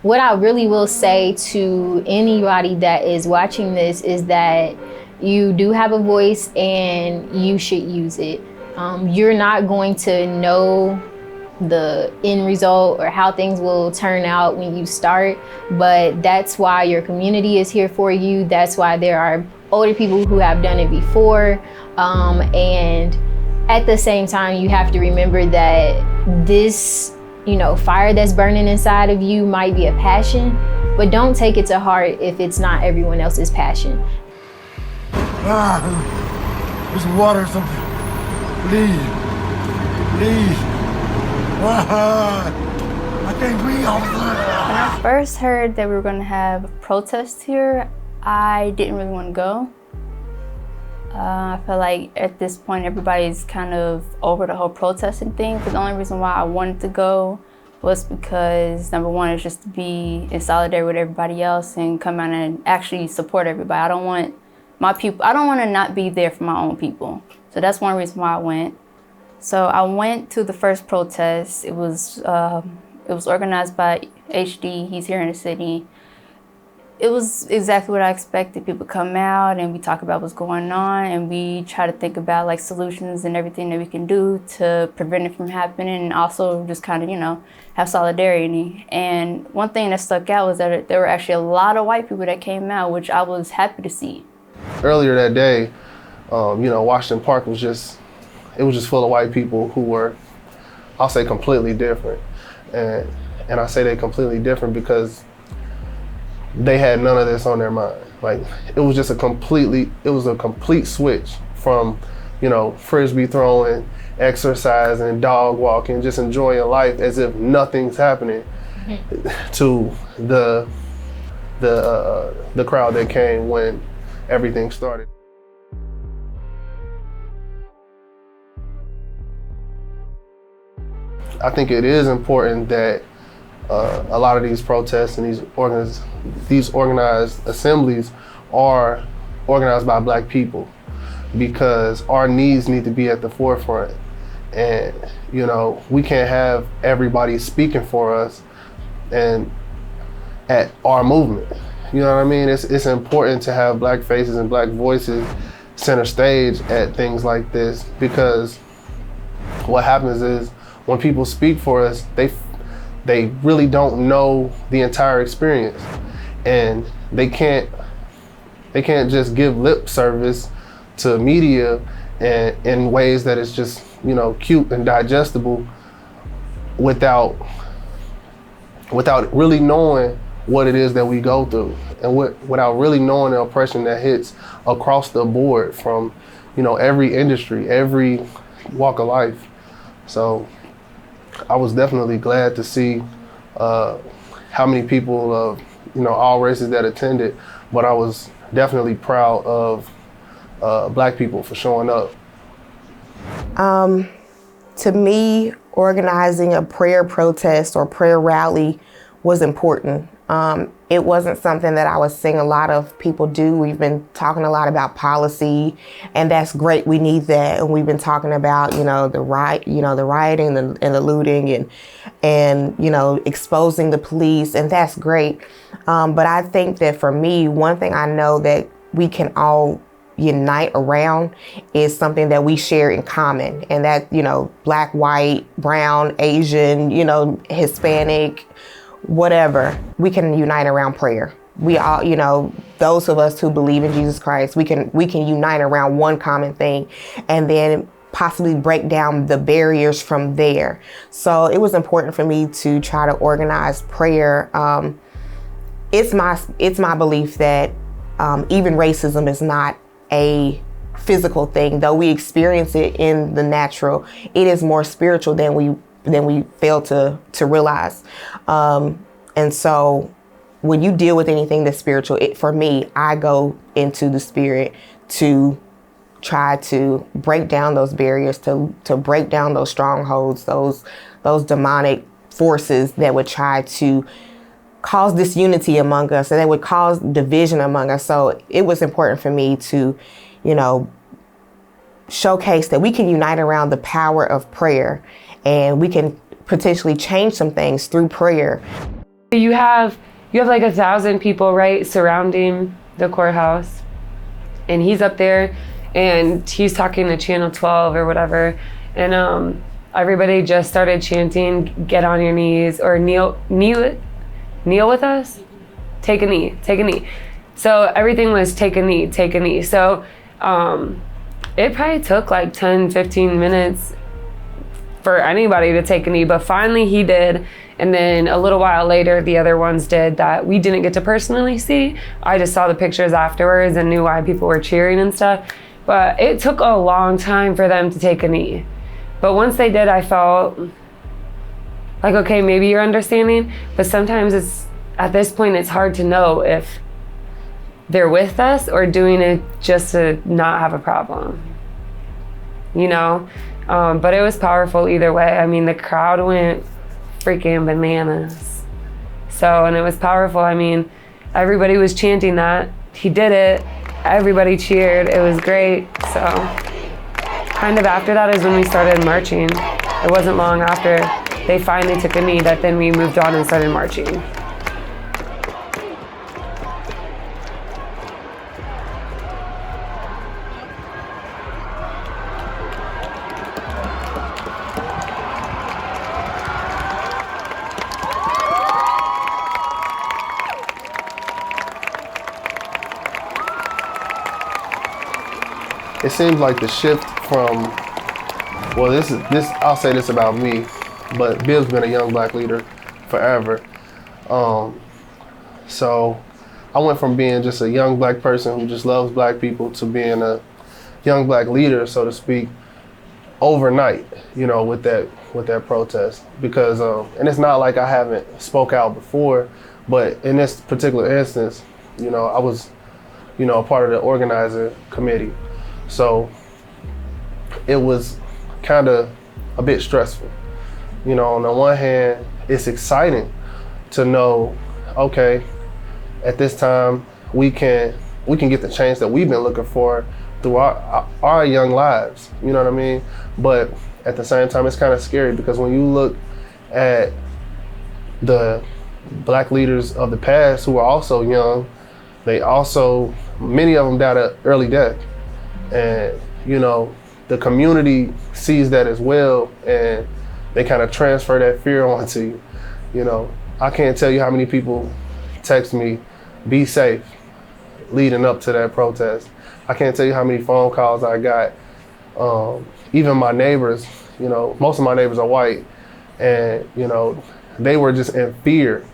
What I really will say to anybody that is watching this is that you do have a voice and you should use it. You're not going to know the end result or how things will turn out when you start, but that's why your community is here for you. That's why there are older people who have done it before. And at the same time, you have to remember that this fire that's burning inside of you might be a passion, but don't take it to heart if it's not everyone else's passion. There's water or something. Please. I can't breathe, officer. When I first heard that we were going to have protests here, I didn't really want to go. I feel like at this point everybody's kind of over the whole protesting thing, but the only reason why I wanted to go was because number one is just to be in solidarity with everybody else and come out and actually support everybody. I don't want to not be there for my own people. So that's one reason why I went. So I went to the first protest. It was organized by HD. He's here in the city. It was exactly what I expected. People come out and we talk about what's going on and we try to think about like solutions and everything that we can do to prevent it from happening, and also just kind of, have solidarity. And one thing that stuck out was that there were actually a lot of white people that came out, which I was happy to see. Earlier that day, Washington Park was just full of white people who were, I'll say, completely different. And I say they completely different because they had none of this on their mind. Like, it was a complete switch from, frisbee throwing, exercising, dog walking, just enjoying life as if nothing's happening, to the crowd that came when everything started. I think it is important that a lot of these protests and these organized assemblies are organized by Black people, because our needs need to be at the forefront. And we can't have everybody speaking for us and at our movement. You know what I mean? It's important to have Black faces and Black voices center stage at things like this, because what happens is when people speak for us, they really don't know the entire experience, and they can't just give lip service to media and in ways that is just cute and digestible without really knowing what it is that we go through, and without really knowing the oppression that hits across the board from every industry, every walk of life. So I was definitely glad to see how many people of all races that attended, but I was definitely proud of Black people for showing up. To me, organizing a prayer protest or prayer rally was important. It wasn't something that I was seeing a lot of people do. We've been talking a lot about policy, and that's great. We need that, and we've been talking about the rioting and the looting and exposing the police, and that's great. But I think that for me, one thing I know that we can all unite around is something that we share in common, and that Black, white, brown, Asian, Hispanic, whatever, we can unite around prayer. We all, those of us who believe in Jesus Christ, we can unite around one common thing, and then possibly break down the barriers from there. So it was important for me to try to organize prayer. It's my belief that even racism is not a physical thing, though we experience it in the natural. It is more spiritual than we fail to realize. And so when you deal with anything that's spiritual, for me, I go into the spirit to try to break down those barriers, to break down those strongholds, those demonic forces that would try to cause disunity among us, and that would cause division among us. So it was important for me to, showcase that we can unite around the power of prayer, and we can potentially change some things through prayer. You have like 1,000 people, right, surrounding the courthouse, and he's up there and he's talking to Channel 12 or whatever, and everybody just started chanting, "Get on your knees," or kneel with us, take a knee. So everything was take a knee. So it probably took like 10-15 minutes for anybody to take a knee, but finally he did. And then a little while later, the other ones did that we didn't get to personally see. I just saw the pictures afterwards and knew why people were cheering and stuff. But it took a long time for them to take a knee. But once they did, I felt like, okay, maybe you're understanding. But sometimes at this point, it's hard to know if they're with us or doing it just to not have a problem, you know? But it was powerful either way. I mean, the crowd went freaking bananas. So, and it was powerful. I mean, everybody was chanting that. He did it. Everybody cheered. It was great. So, kind of after that is when we started marching. It wasn't long after they finally took a knee that then we moved on and started marching. It seems like the shift from, well, this I'll say this about me, but Bill's been a young black leader forever. So I went from being just a young black person who just loves black people to being a young black leader, so to speak, overnight, you know, with that protest. Because, and it's not like I haven't spoke out before, but in this particular instance, you know, I was, you know, a part of the organizer committee. So it was kind of a bit stressful. You know, on the one hand, it's exciting to know, okay, at this time we can get the change that we've been looking for through our young lives. You know what I mean? But at the same time, it's kind of scary because when you look at the black leaders of the past who are also young, many of them died an early death. And, you know, the community sees that as well, and they kind of transfer that fear onto you. You know, I can't tell you how many people text me, "Be safe," leading up to that protest. I can't tell you how many phone calls I got. Even my neighbors, you know, most of my neighbors are white, and, you know, they were just in fear.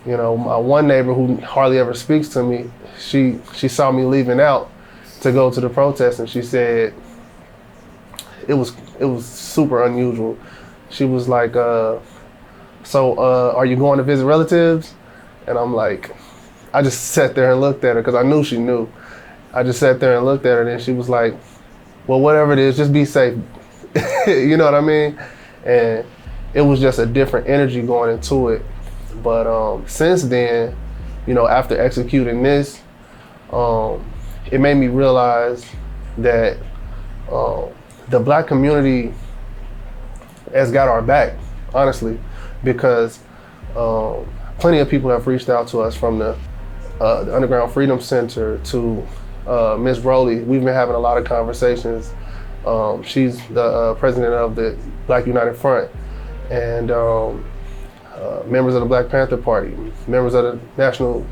You know, my one neighbor who hardly ever speaks to me, she saw me leaving out to go to the protest, and she said it was super unusual. She was like, so are you going to visit relatives? And I'm like, I just sat there and looked at her because I knew she knew. I just sat there and looked at her, and then she was like, well, whatever it is, just be safe. You know what I mean? And it was just a different energy going into it. But since then, you know, after executing this, it made me realize that the black community has got our back, honestly, because plenty of people have reached out to us from the Underground Freedom Center to Ms. Rowley. We've been having a lot of conversations. She's the president of the Black United Front, and members of the Black Panther Party, members of the National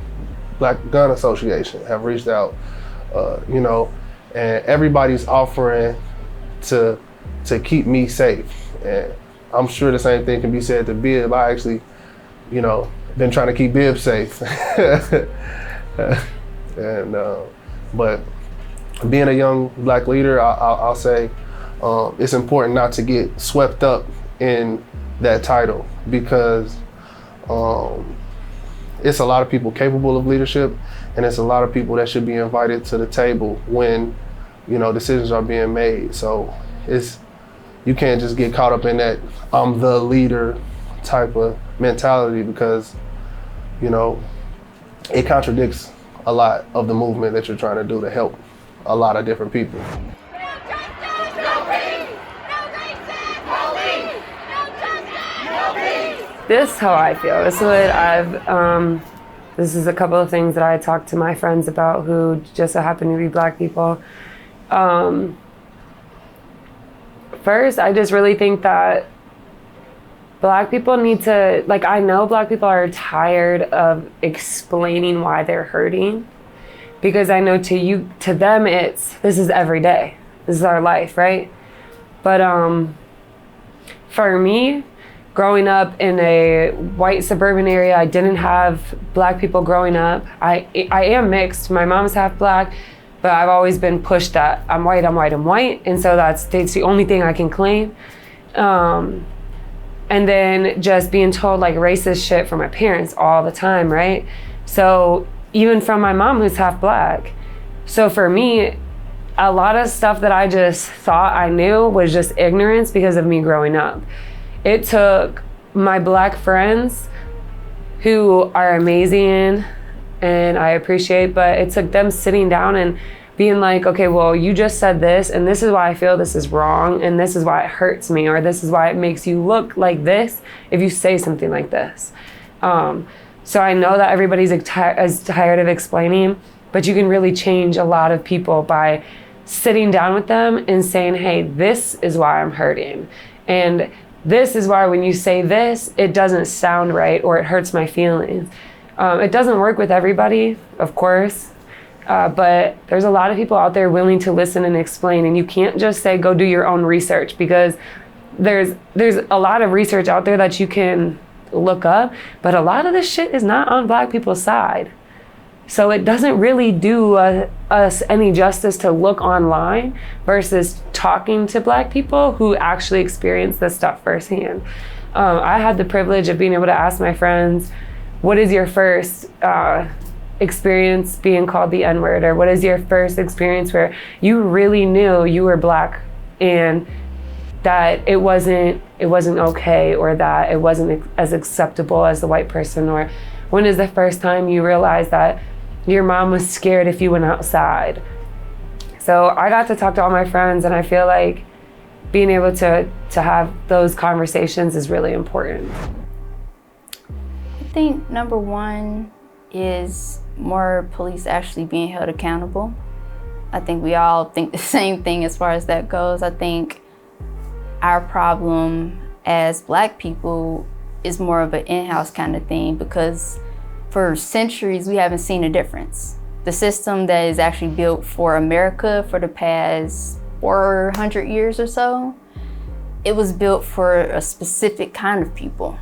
Black Gun Association have reached out. You know, and everybody's offering to keep me safe. And I'm sure the same thing can be said to Bib. I actually, you know, been trying to keep Bib safe. And but being a young black leader, I'll say it's important not to get swept up in that title, because it's a lot of people capable of leadership, and it's a lot of people that should be invited to the table when, you know, decisions are being made. So you can't just get caught up in that I'm the leader type of mentality, because, you know, it contradicts a lot of the movement that you're trying to do to help a lot of different people. this how I feel. This is what this is a couple of things that I talked to my friends about who just so happen to be Black people. First, I just really think that Black people need to, like, I know Black people are tired of explaining why they're hurting, because I know to them this is every day. This is our life, right? But for me, growing up in a white suburban area, I didn't have Black people growing up. I am mixed. My mom's half Black, but I've always been pushed that I'm white. And so that's the only thing I can claim. And then just being told like racist shit from my parents all the time, right? So even from my mom who's half Black. So for me, a lot of stuff that I just thought I knew was just ignorance because of me growing up. It took my Black friends, who are amazing and I appreciate, but it took them sitting down and being like, okay, well, you just said this, and this is why I feel this is wrong, and this is why it hurts me, or this is why it makes you look like this if you say something like this. So I know that everybody's as tired of explaining, but you can really change a lot of people by sitting down with them and saying, hey, this is why I'm hurting. And this is why when you say this, it doesn't sound right, or it hurts my feelings. It doesn't work with everybody, of course. But there's a lot of people out there willing to listen and explain, and you can't just say go do your own research, because there's a lot of research out there that you can look up, but a lot of this shit is not on Black people's side. So it doesn't really do us any justice to look online versus talking to Black people who actually experience this stuff firsthand. I had the privilege of being able to ask my friends, what is your first experience being called the N-word, or what is your first experience where you really knew you were Black and that it wasn't okay, or that it wasn't as acceptable as the white person? Or when is the first time you realized that your mom was scared if you went outside? So I got to talk to all my friends, and I feel like being able to have those conversations is really important. I think number one is more police actually being held accountable. I think we all think the same thing as far as that goes. I think our problem as Black people is more of an in-house kind of thing, because for centuries we haven't seen a difference. The system that is actually built for America for the past 400 years or so, it was built for a specific kind of people.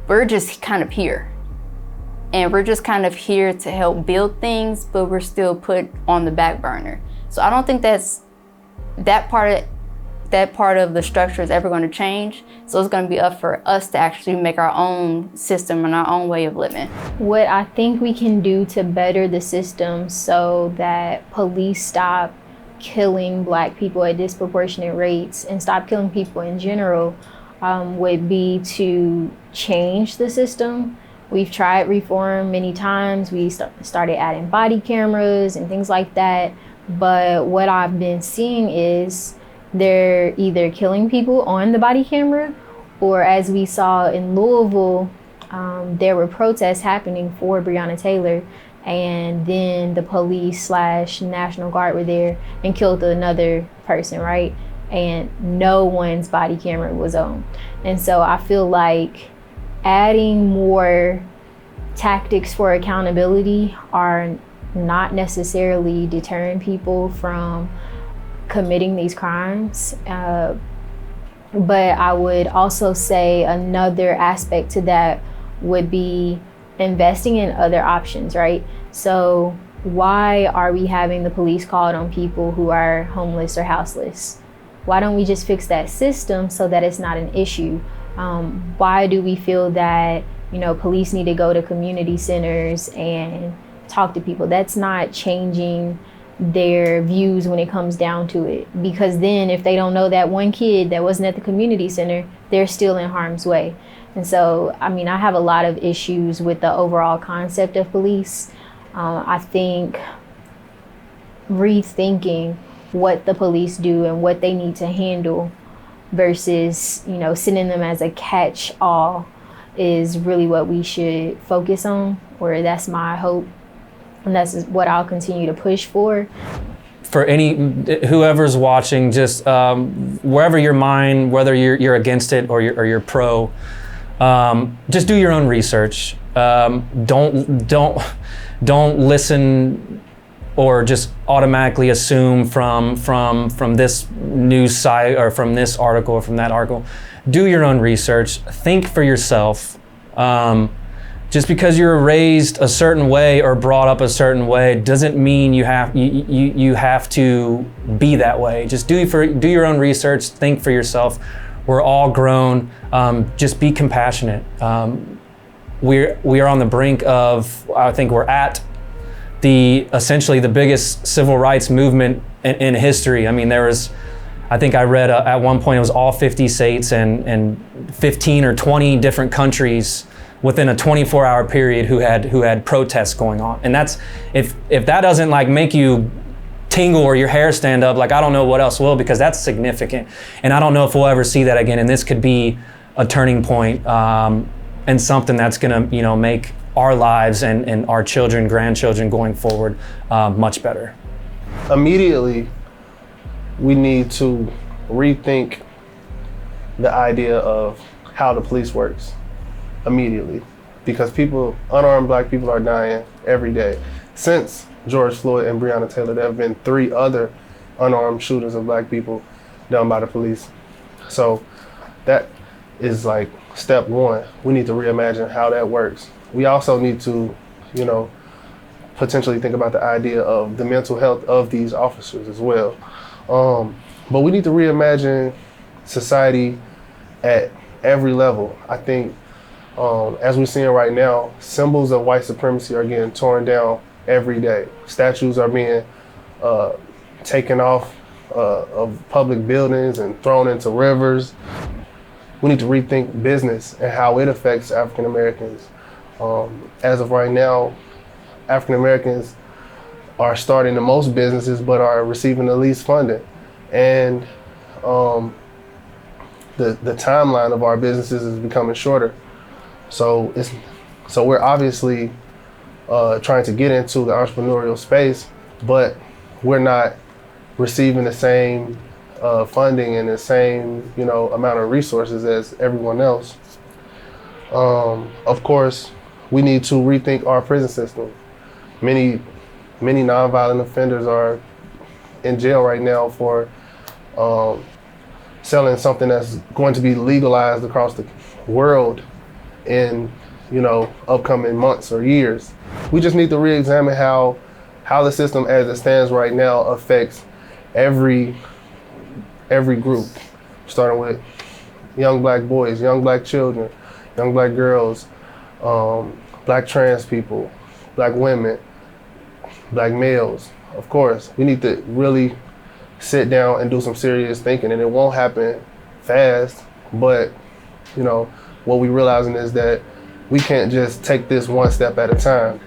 We're just kind of here. And we're just kind of here to help build things, but we're still put on the back burner. So I don't think that part of the structure is ever going to change. So it's going to be up for us to actually make our own system and our own way of living. What I think we can do to better the system so that police stop killing Black people at disproportionate rates and stop killing people in general would be to change the system. We've tried reform many times. We started adding body cameras and things like that. But what I've been seeing is they're either killing people on the body camera, or as we saw in Louisville, there were protests happening for Breonna Taylor, and then the police / National Guard were there and killed another person, right? And no one's body camera was on. And so I feel like adding more tactics for accountability are not necessarily deterring people from committing these crimes. But I would also say another aspect to that would be investing in other options, right? So why are we having the police called on people who are homeless or houseless? Why don't we just fix that system so that it's not an issue? Why do we feel that, police need to go to community centers and talk to people? That's not changing their views when it comes down to it. Because then if they don't know that one kid that wasn't at the community center, they're still in harm's way. And so, I have a lot of issues with the overall concept of police. I think rethinking what the police do and what they need to handle versus, sending them as a catch-all is really what we should focus on, or that's my hope, and that's what I'll continue to push for. For whoever's watching, just wherever your mind, whether you're against it or you're pro, just do your own research. Don't listen or just automatically assume from this news site or from this article or from that article. Do your own research. Think for yourself. Just because you're raised a certain way or brought up a certain way doesn't mean you have to be that way. Just do your own research. Think for yourself. We're all grown. Just be compassionate. We are on the brink of, I think we're at essentially the biggest civil rights movement in history. I mean, I think I read at one point it was all 50 states and 15 or 20 different countries within a 24-hour period who had protests going on. And that's, if that doesn't like make you tingle or your hair stand up, like I don't know what else will, because that's significant. And I don't know if we'll ever see that again. And this could be a turning point and something that's gonna, make our lives and our children, grandchildren going forward much better. Immediately, we need to rethink the idea of how the police works. Immediately, because unarmed black people are dying every day. Since George Floyd and Breonna Taylor, there have been 3 other unarmed shootings of black people done by the police. So that is like step one. We need to reimagine how that works. We also need to, potentially think about the idea of the mental health of these officers as well. But we need to reimagine society at every level. I think as we're seeing right now, symbols of white supremacy are getting torn down every day. Statues are being taken off of public buildings and thrown into rivers. We need to rethink business and how it affects African Americans. As of right now, African Americans are starting the most businesses but are receiving the least funding. And the timeline of our businesses is becoming shorter. So we're obviously trying to get into the entrepreneurial space, but we're not receiving the same funding and the same amount of resources as everyone else. Of course, we need to rethink our prison system. Many nonviolent offenders are in jail right now for selling something that's going to be legalized across the world in upcoming months or years. We just need to re-examine how the system as it stands right now affects every group, starting with young black boys, young black children, young black girls, black trans people, black women, black males. Of course, we need to really sit down and do some serious thinking, and it won't happen fast, but what we're realizing is that we can't just take this one step at a time.